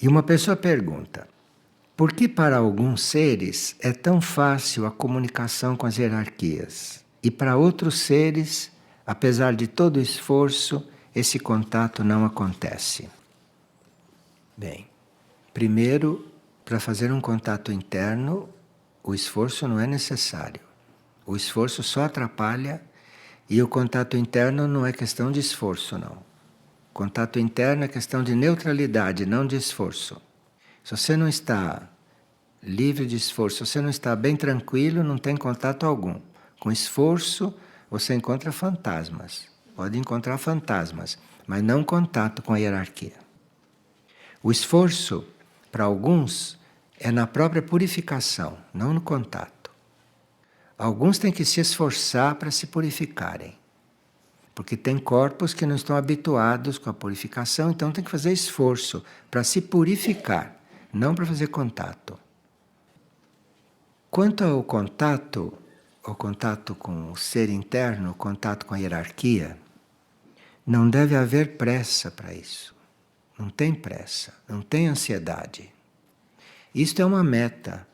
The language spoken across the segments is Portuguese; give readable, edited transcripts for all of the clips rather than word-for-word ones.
E uma pessoa pergunta: por que para alguns seres é tão fácil a comunicação com as hierarquias e para outros seres, apesar de todo o esforço, esse contato não acontece? Bem, primeiro, para fazer um contato interno, o esforço não é necessário. O esforço só atrapalha e o contato interno não é questão de esforço, não. O contato interno é questão de neutralidade, não de esforço. Se você não está livre de esforço, se você não está bem tranquilo, não tem contato algum. Com esforço, você encontra fantasmas. Pode encontrar fantasmas, mas não contato com a hierarquia. O esforço, para alguns, é na própria purificação, não no contato. Alguns têm que se esforçar para se purificarem. Porque tem corpos que não estão habituados com a purificação, então tem que fazer esforço para se purificar, não para fazer contato. Quanto ao contato com o ser interno, o contato com a hierarquia, não deve haver pressa para isso. Não tem pressa, não tem ansiedade. Isto é uma meta.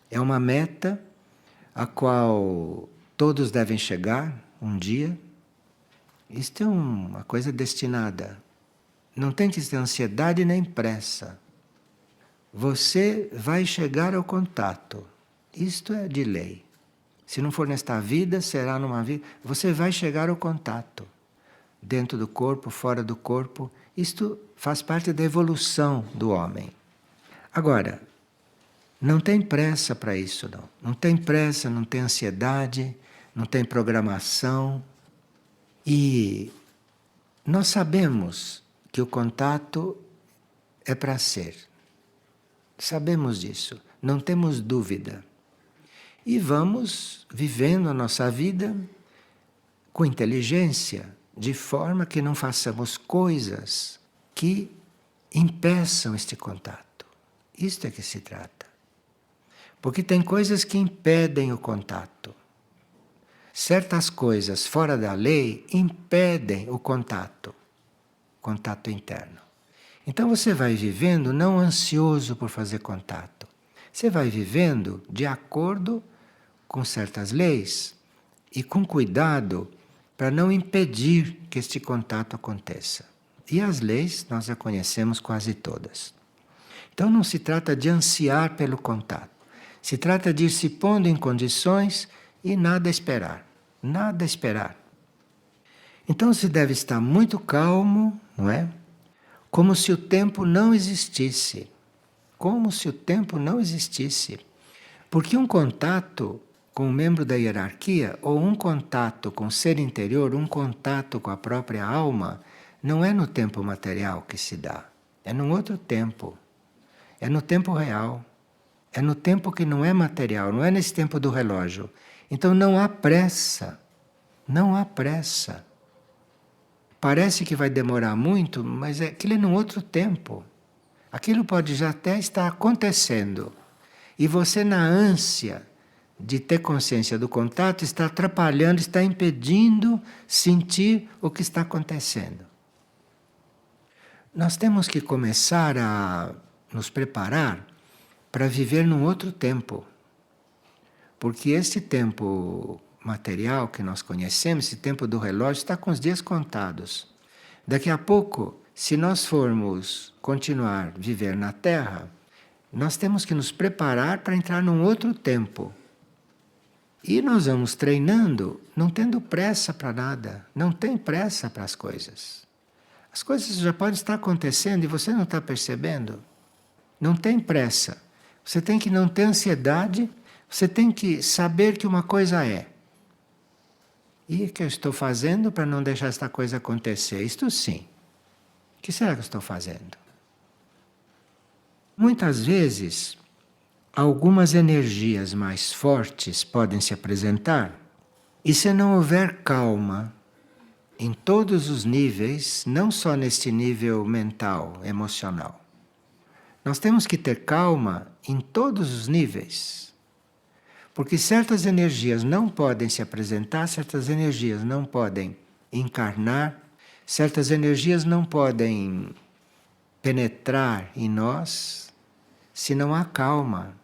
É uma meta a qual todos devem chegar um dia. Isto é uma coisa destinada. Não tem que ter ansiedade nem pressa. Você vai chegar ao contato. Isto é de lei. Se não for nesta vida, será numa vida. Você vai chegar ao contato. Dentro do corpo, fora do corpo. Isto faz parte da evolução do homem. Agora, não tem pressa para isso, não. Não tem pressa, não tem ansiedade, não tem programação. E nós sabemos que o contato é para ser. Sabemos disso, não temos dúvida. E vamos vivendo a nossa vida com inteligência, de forma que não façamos coisas que impeçam este contato. Isto é que se trata. Porque tem coisas que impedem o contato. Certas coisas fora da lei impedem o contato interno. Então você vai vivendo não ansioso por fazer contato. Você vai vivendo de acordo com certas leis e com cuidado para não impedir que este contato aconteça. E as leis nós já conhecemos quase todas. Então não se trata de ansiar pelo contato. Se trata de ir se pondo em condições e nada esperar. Nada esperar. Então se deve estar muito calmo, não é? Como se o tempo não existisse. Como se o tempo não existisse. Porque um contato com um membro da hierarquia, ou um contato com o ser interior, um contato com a própria alma, não é no tempo material que se dá. É num outro tempo. É no tempo real. É no tempo que não é material, não é nesse tempo do relógio. Então não há pressa. Não há pressa. Parece que vai demorar muito, mas aquilo é num outro tempo. Aquilo pode já até estar acontecendo. E você, na ânsia de ter consciência do contato, está atrapalhando, está impedindo sentir o que está acontecendo. Nós temos que começar a nos preparar para viver num outro tempo. Porque este tempo material que nós conhecemos, esse tempo do relógio, está com os dias contados. Daqui a pouco, se nós formos continuar a viver na Terra, nós temos que nos preparar para entrar num outro tempo. E nós vamos treinando, não tendo pressa para nada. Não tem pressa para as coisas. As coisas já podem estar acontecendo e você não está percebendo. Não tem pressa. Você tem que não ter ansiedade, você tem que saber que uma coisa é. E o que eu estou fazendo para não deixar esta coisa acontecer? Isto sim. O que será que eu estou fazendo? Muitas vezes, algumas energias mais fortes podem se apresentar e se não houver calma em todos os níveis, não só neste nível mental, emocional. Nós temos que ter calma em todos os níveis. Porque certas energias não podem se apresentar, certas energias não podem encarnar, certas energias não podem penetrar em nós se não há calma,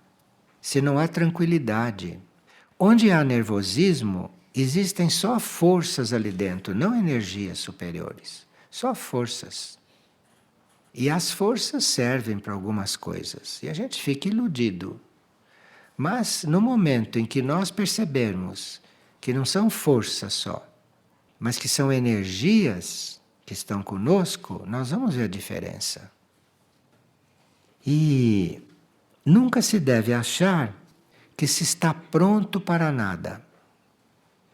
se não há tranquilidade. Onde há nervosismo, existem só forças ali dentro, não energias superiores, só forças. E as forças servem para algumas coisas, e a gente fica iludido. Mas no momento em que nós percebermos que não são forças só, mas que são energias que estão conosco, nós vamos ver a diferença. E nunca se deve achar que se está pronto para nada.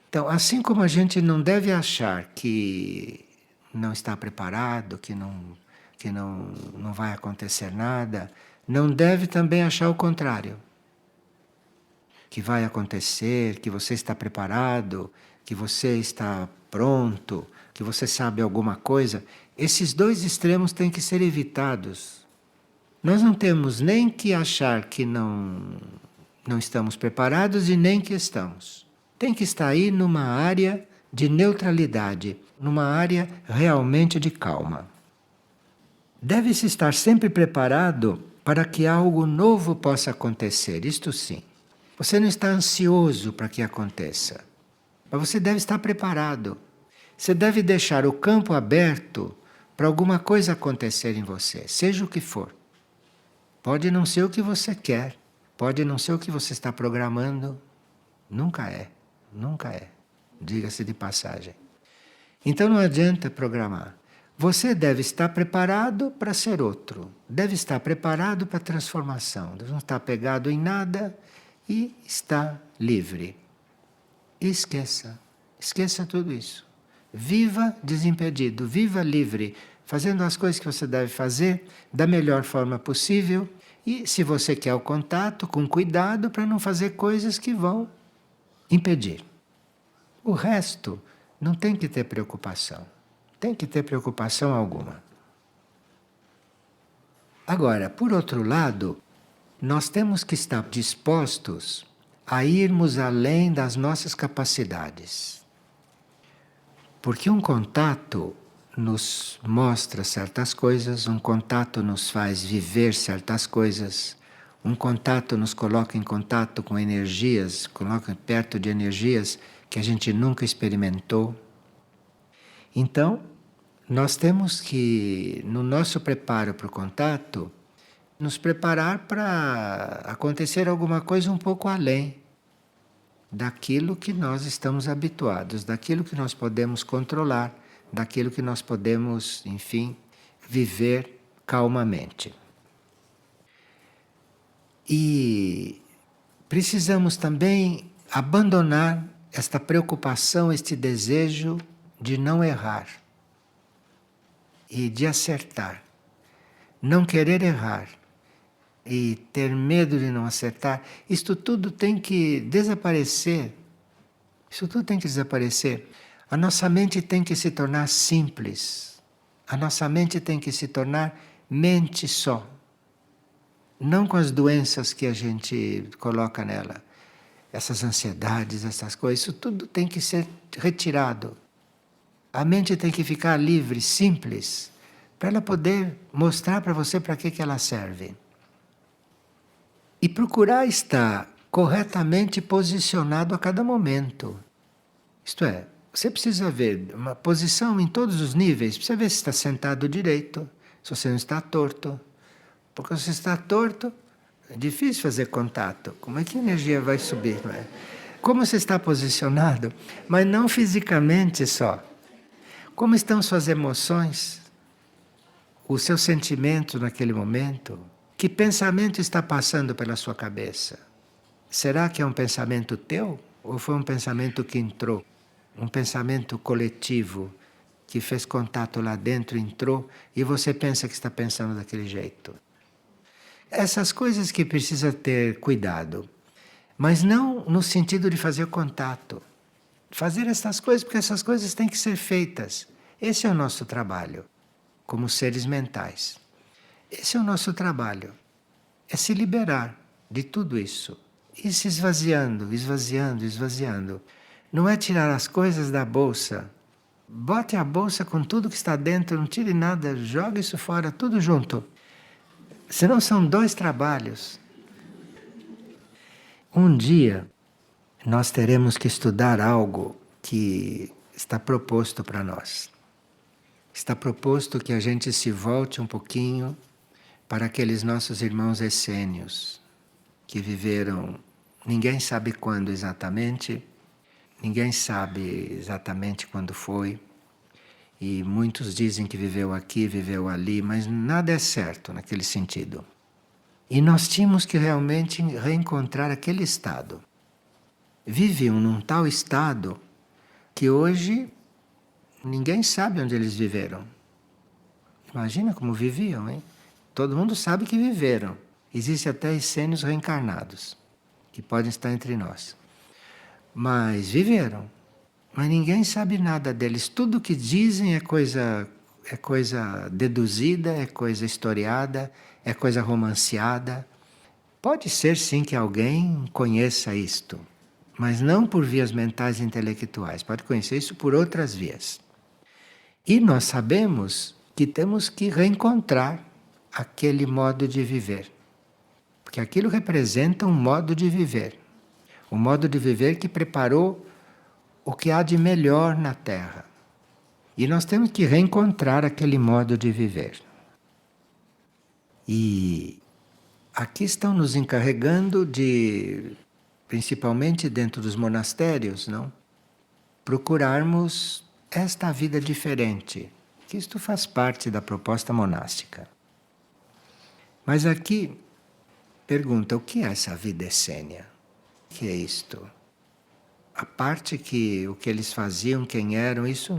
Então, assim como a gente não deve achar que não está preparado, que não vai acontecer nada, não deve também achar o contrário. Que vai acontecer, que você está preparado, que você está pronto, que você sabe alguma coisa. Esses dois extremos têm que ser evitados. Nós não temos nem que achar que não estamos preparados e nem que estamos. Tem que estar aí numa área de neutralidade, numa área realmente de calma. Deve-se estar sempre preparado para que algo novo possa acontecer, isto sim. Você não está ansioso para que aconteça, mas você deve estar preparado. Você deve deixar o campo aberto para alguma coisa acontecer em você, seja o que for. Pode não ser o que você quer, pode não ser o que você está programando. Nunca é, nunca é. Diga-se de passagem. Então não adianta programar. Você deve estar preparado para ser outro. Deve estar preparado para a transformação. Deve não estar pegado em nada e está livre. E esqueça. Esqueça tudo isso. Viva desimpedido, viva livre, fazendo as coisas que você deve fazer da melhor forma possível. E se você quer o contato, com cuidado para não fazer coisas que vão impedir. O resto não tem que ter preocupação. Tem que ter preocupação alguma. Agora, por outro lado, nós temos que estar dispostos a irmos além das nossas capacidades. Porque um contato nos mostra certas coisas, um contato nos faz viver certas coisas, um contato nos coloca em contato com energias, coloca perto de energias que a gente nunca experimentou. Então, nós temos que, no nosso preparo para o contato, nos preparar para acontecer alguma coisa um pouco além daquilo que nós estamos habituados, daquilo que nós podemos controlar, daquilo que nós podemos, enfim, viver calmamente. E precisamos também abandonar esta preocupação, este desejo de não errar e de acertar. Não querer errar e ter medo de não acertar, isto tudo tem que desaparecer. Isso tudo tem que desaparecer. A nossa mente tem que se tornar simples. A nossa mente tem que se tornar mente só. Não com as doenças que a gente coloca nela. Essas ansiedades, essas coisas, isso tudo tem que ser retirado. A mente tem que ficar livre, simples, para ela poder mostrar para você para que ela serve. E procurar estar corretamente posicionado a cada momento. Isto é, você precisa ver uma posição em todos os níveis, precisa ver se está sentado direito, se você não está torto. Porque se você está torto, é difícil fazer contato. Como é que a energia vai subir? Não é? Como você está posicionado, mas não fisicamente só. Como estão suas emoções, os seus sentimentos naquele momento? Que pensamento está passando pela sua cabeça? Será que é um pensamento teu ou foi um pensamento que entrou? Um pensamento coletivo que fez contato lá dentro, entrou e você pensa que está pensando daquele jeito? Essas coisas que precisa ter cuidado, mas não no sentido de fazer contato. Fazer essas coisas porque essas coisas têm que ser feitas. Esse é o nosso trabalho, como seres mentais. Esse é o nosso trabalho. É se liberar de tudo isso. E se esvaziando, esvaziando, esvaziando. Não é tirar as coisas da bolsa, bote a bolsa com tudo que está dentro, não tire nada, jogue isso fora, tudo junto. Senão são 2 trabalhos. Um dia nós teremos que estudar algo que está proposto para nós. Está proposto que a gente se volte um pouquinho para aqueles nossos irmãos essênios que viveram, ninguém sabe quando exatamente, ninguém sabe exatamente quando foi, e muitos dizem que viveu aqui, viveu ali, mas nada é certo naquele sentido. E nós tínhamos que realmente reencontrar aquele estado. Viviam num tal estado que hoje ninguém sabe onde eles viveram. Imagina como viviam, hein? Todo mundo sabe que viveram. Existem até essênios reencarnados, que podem estar entre nós. Mas viveram. Mas ninguém sabe nada deles. Tudo que dizem é coisa deduzida, é coisa historiada, é coisa romanceada. Pode ser sim que alguém conheça isto, mas não por vias mentais e intelectuais. Pode conhecer isso por outras vias. E nós sabemos que temos que reencontrar aquele modo de viver. Porque aquilo representa um modo de viver. Um modo de viver que preparou o que há de melhor na Terra. E nós temos que reencontrar aquele modo de viver. E aqui estão nos encarregando de, principalmente dentro dos monastérios, não? Procurarmos esta vida diferente, que isto faz parte da proposta monástica. Mas aqui pergunta, o que é essa vida essênia? O que é isto? A parte que o que eles faziam, quem eram, isso.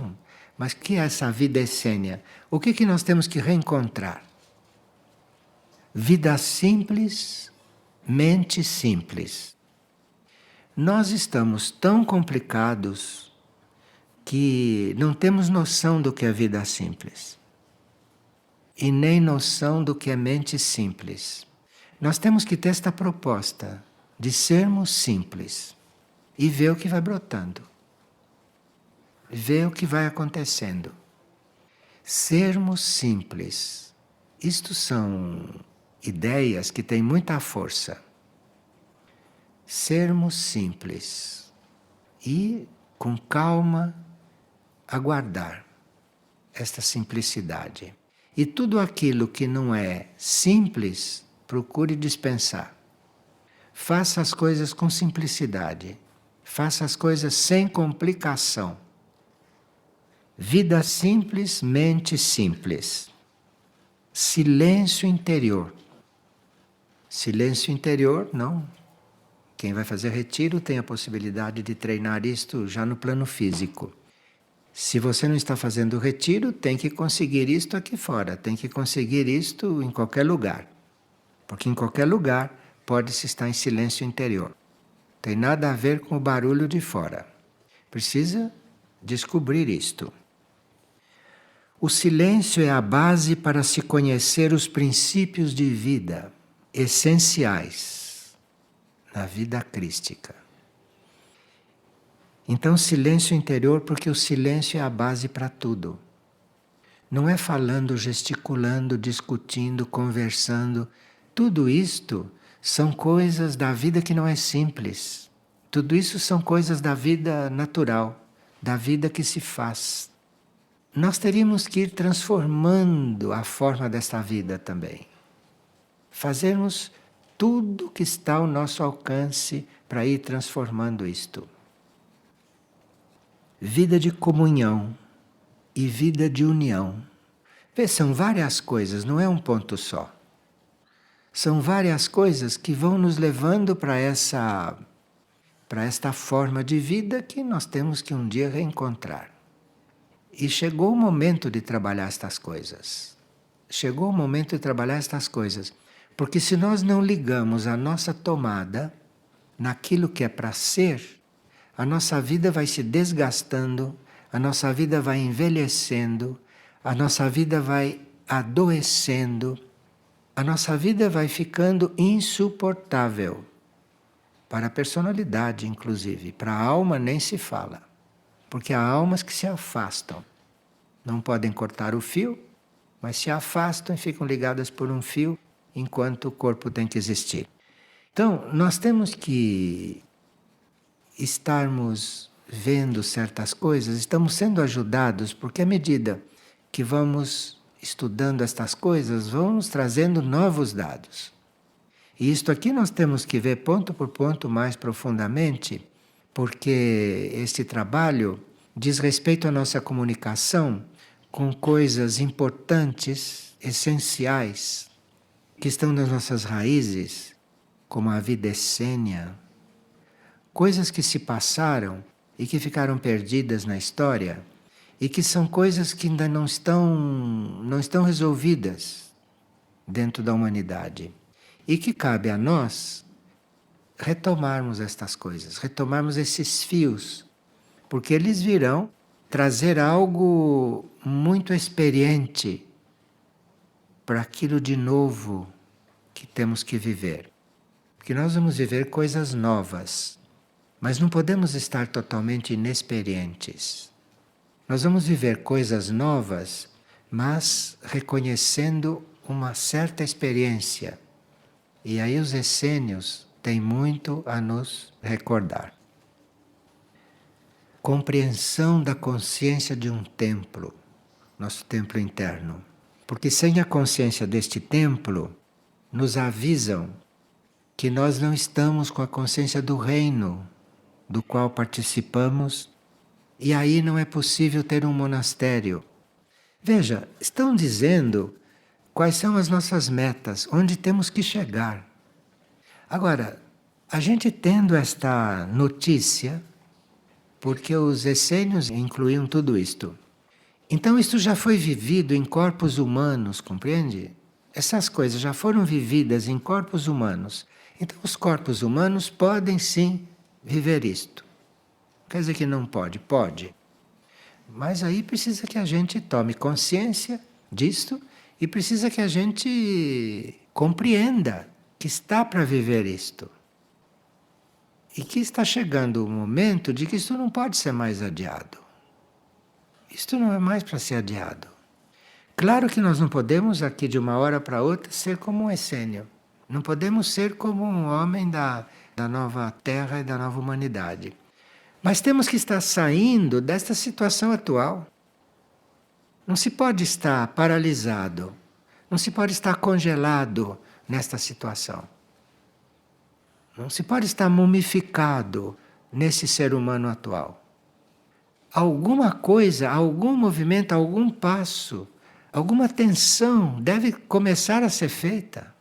Mas o que é essa vida essênia? O que nós temos que reencontrar? Vida simples, mente simples. Nós estamos tão complicados que não temos noção do que é vida simples. E nem noção do que é mente simples. Nós temos que ter esta proposta de sermos simples e ver o que vai brotando. Ver o que vai acontecendo. Sermos simples. Isto são ideias que têm muita força. Sermos simples e, com calma, aguardar esta simplicidade. E tudo aquilo que não é simples, procure dispensar. Faça as coisas com simplicidade. Faça as coisas sem complicação. Vida simples, mente simples. Silêncio interior. Silêncio interior, não. Quem vai fazer retiro tem a possibilidade de treinar isto já no plano físico. Se você não está fazendo retiro, tem que conseguir isto aqui fora, tem que conseguir isto em qualquer lugar. Porque em qualquer lugar pode-se estar em silêncio interior. Tem nada a ver com o barulho de fora. Precisa descobrir isto. O silêncio é a base para se conhecer os princípios de vida essenciais na vida crística. Então, silêncio interior, porque o silêncio é a base para tudo. Não é falando, gesticulando, discutindo, conversando. Tudo isto são coisas da vida que não é simples. Tudo isso são coisas da vida natural, da vida que se faz. Nós teríamos que ir transformando a forma desta vida também. Fazermos tudo que está ao nosso alcance para ir transformando isto. Vida de comunhão e vida de união. Vê, são várias coisas, não é um ponto só. São várias coisas que vão nos levando para esta forma de vida que nós temos que um dia reencontrar. E chegou o momento de trabalhar estas coisas. Chegou o momento de trabalhar estas coisas. Porque se nós não ligamos a nossa tomada naquilo que é para ser, a nossa vida vai se desgastando, a nossa vida vai envelhecendo, a nossa vida vai adoecendo, a nossa vida vai ficando insuportável. Para a personalidade, inclusive. Para a alma nem se fala. Porque há almas que se afastam. Não podem cortar o fio, mas se afastam e ficam ligadas por um fio enquanto o corpo tem que existir. Então, nós temos que estarmos vendo certas coisas, estamos sendo ajudados, porque à medida que vamos estudando estas coisas, vamos trazendo novos dados. E isto aqui nós temos que ver ponto por ponto mais profundamente, porque este trabalho diz respeito à nossa comunicação com coisas importantes, essenciais, que estão nas nossas raízes, como a vida essênia, coisas que se passaram e que ficaram perdidas na história e que são coisas que ainda não estão resolvidas dentro da humanidade e que cabe a nós retomarmos estas coisas, retomarmos esses fios, porque eles virão trazer algo muito experiente para aquilo de novo que temos que viver. Porque nós vamos viver coisas novas, mas não podemos estar totalmente inexperientes. Nós vamos viver coisas novas, mas reconhecendo uma certa experiência. E aí os essênios têm muito a nos recordar. Compreensão da consciência de um templo, nosso templo interno. Porque sem a consciência deste templo, nos avisam que nós não estamos com a consciência do reino do qual participamos, e aí não é possível ter um monastério. Veja, estão dizendo quais são as nossas metas, onde temos que chegar. Agora, a gente tendo esta notícia, porque os essênios incluíam tudo isto. Então isto já foi vivido em corpos humanos, compreende? Essas coisas já foram vividas em corpos humanos. Então os corpos humanos podem sim viver isto. Quer dizer que não pode? Pode. Mas aí precisa que a gente tome consciência disto e precisa que a gente compreenda que está para viver isto. E que está chegando o momento de que isto não pode ser mais adiado. Isto não é mais para ser adiado. Claro que nós não podemos aqui de uma hora para outra ser como um essênio. Não podemos ser como um homem da nova terra e da nova humanidade. Mas temos que estar saindo desta situação atual. Não se pode estar paralisado, não se pode estar congelado nesta situação. Não se pode estar mumificado nesse ser humano atual. Alguma coisa, algum movimento, algum passo, alguma tensão deve começar a ser feita.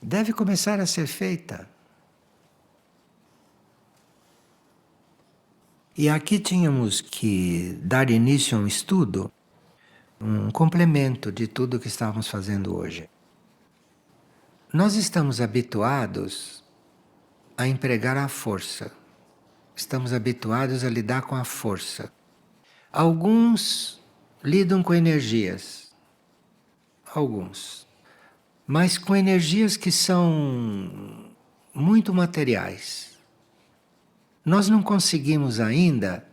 Deve começar a ser feita. E aqui tínhamos que dar início a um estudo, um complemento de tudo o que estávamos fazendo hoje. Nós estamos habituados a empregar a força. Estamos habituados a lidar com a força. Alguns lidam com energias. Alguns. Mas com energias que são muito materiais. Nós não conseguimos ainda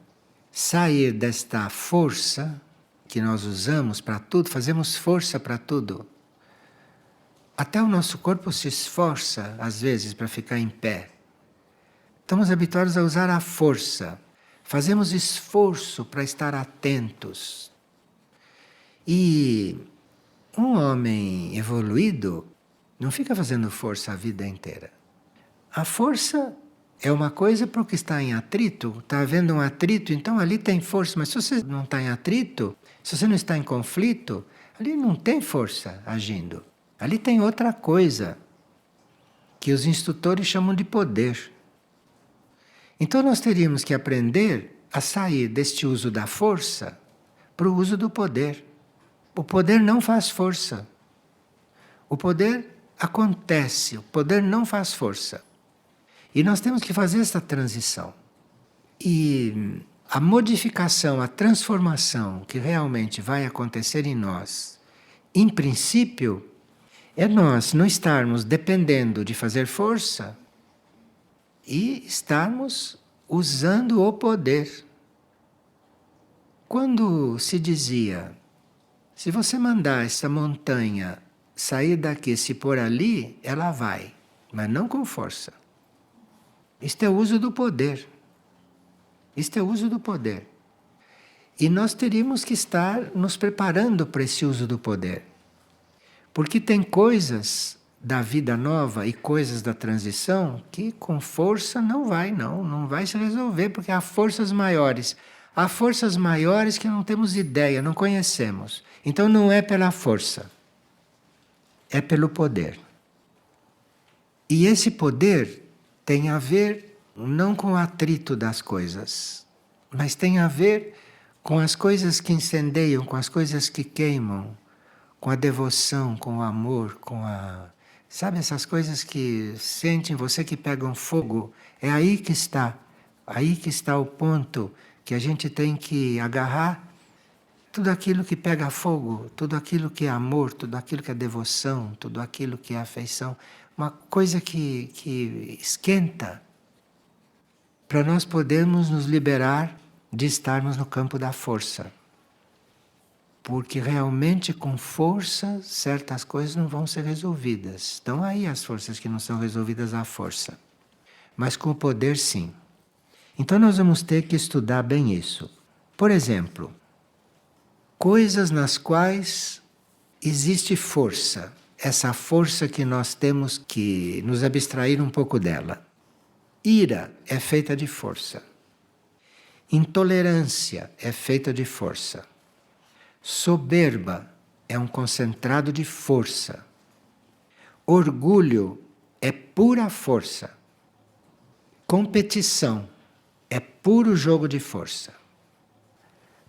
sair desta força que nós usamos para tudo, fazemos força para tudo. Até o nosso corpo se esforça, às vezes, para ficar em pé. Estamos habituados a usar a força. Fazemos esforço para estar atentos. E um homem evoluído não fica fazendo força a vida inteira. A força é uma coisa para o que está em atrito. Está havendo um atrito, então ali tem força. Mas se você não está em atrito, se você não está em conflito, ali não tem força agindo. Ali tem outra coisa, que os instrutores chamam de poder. Então nós teríamos que aprender a sair deste uso da força para o uso do poder. O poder não faz força. O poder acontece, o poder não faz força. E nós temos que fazer essa transição. E a modificação, a transformação que realmente vai acontecer em nós, em princípio, é nós não estarmos dependendo de fazer força e estarmos usando o poder. Quando se dizia, se você mandar essa montanha sair daqui, se pôr ali, ela vai, mas não com força. Isto é o uso do poder. Isto é o uso do poder. E nós teríamos que estar nos preparando para esse uso do poder. Porque tem coisas da vida nova e coisas da transição que com força não vai se resolver, porque há forças maiores. Há forças maiores que não temos ideia, não conhecemos. Então não é pela força, é pelo poder. E esse poder tem a ver não com o atrito das coisas, mas tem a ver com as coisas que incendeiam, com as coisas que queimam, com a devoção, com o amor, com a... Sabe essas coisas que sente em você que pegam fogo? É aí que está. Aí que está o ponto que a gente tem que agarrar tudo aquilo que pega fogo, tudo aquilo que é amor, tudo aquilo que é devoção, tudo aquilo que é afeição. Uma coisa que esquenta para nós podermos nos liberar de estarmos no campo da força. Porque realmente com força certas coisas não vão ser resolvidas. Estão aí as forças que não são resolvidas à força. Mas com o poder sim. Então nós vamos ter que estudar bem isso. Por exemplo, coisas nas quais existe força. Essa força que nós temos que nos abstrair um pouco dela. Ira é feita de força. Intolerância é feita de força. Soberba é um concentrado de força. Orgulho é pura força. Competição é puro jogo de força.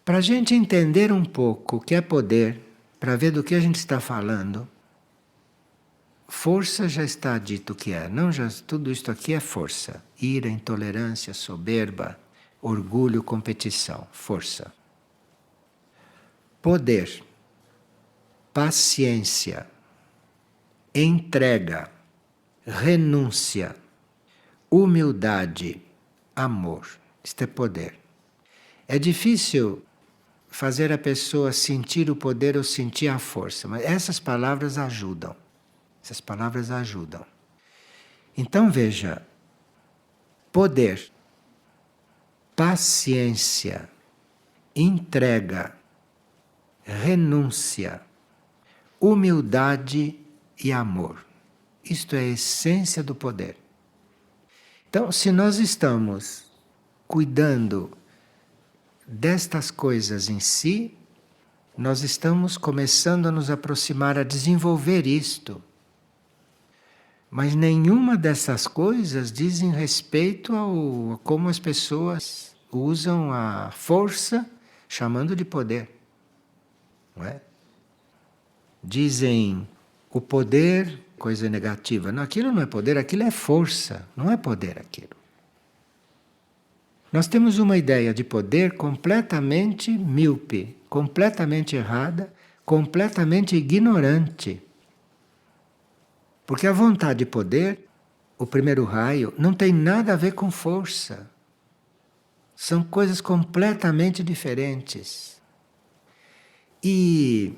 Para a gente entender um pouco o que é poder, para ver do que a gente está falando, força já está dito que é. Não, já, tudo isto aqui é força. Ira, intolerância, soberba, orgulho, competição, força. Poder, paciência, entrega, renúncia, humildade, amor. Isto é poder. É difícil fazer a pessoa sentir o poder ou sentir a força, mas essas palavras ajudam. Essas palavras ajudam. Então veja, poder, paciência, entrega, renúncia, humildade e amor. Isto é a essência do poder. Então, se nós estamos cuidando destas coisas em si, nós estamos começando a nos aproximar, a desenvolver isto. Mas nenhuma dessas coisas dizem respeito a como as pessoas usam a força chamando de poder. Não é? Dizem o poder, coisa negativa. Não, aquilo não é poder, aquilo é força. Não é poder aquilo. Nós temos uma ideia de poder completamente míope, completamente errada, completamente ignorante. Porque a vontade de poder, o primeiro raio, não tem nada a ver com força. São coisas completamente diferentes. E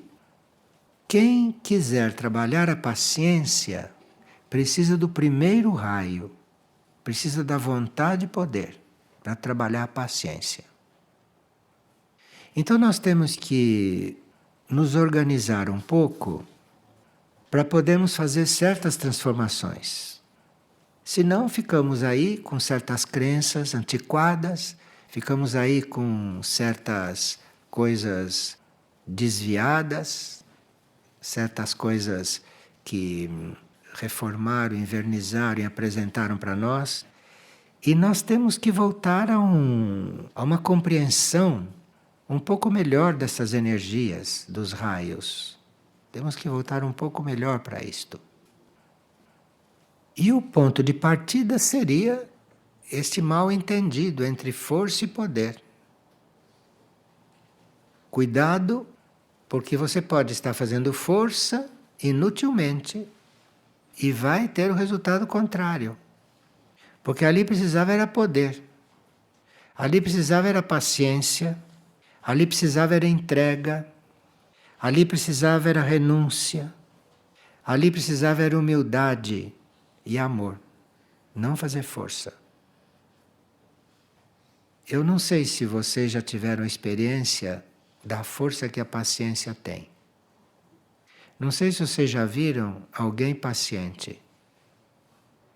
quem quiser trabalhar a paciência precisa do primeiro raio, precisa da vontade de poder para trabalhar a paciência. Então nós temos que nos organizar um pouco para podermos fazer certas transformações. Senão ficamos aí com certas crenças antiquadas, ficamos aí com certas coisas desviadas, certas coisas que reformaram, invernizaram e apresentaram para nós. E nós temos que voltar a uma compreensão um pouco melhor dessas energias, dos raios. Temos que voltar um pouco melhor para isto. E o ponto de partida seria este mal entendido entre força e poder. Cuidado, porque você pode estar fazendo força inutilmente e vai ter o resultado contrário. Porque ali precisava era poder. Ali precisava era paciência. Ali precisava era entrega, ali precisava era renúncia, ali precisava era humildade e amor, não fazer força. Eu não sei se vocês já tiveram experiência da força que a paciência tem. Não sei se vocês já viram alguém paciente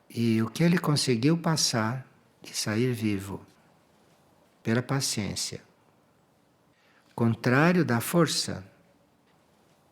e o que ele conseguiu passar e sair vivo pela paciência. Contrário da força,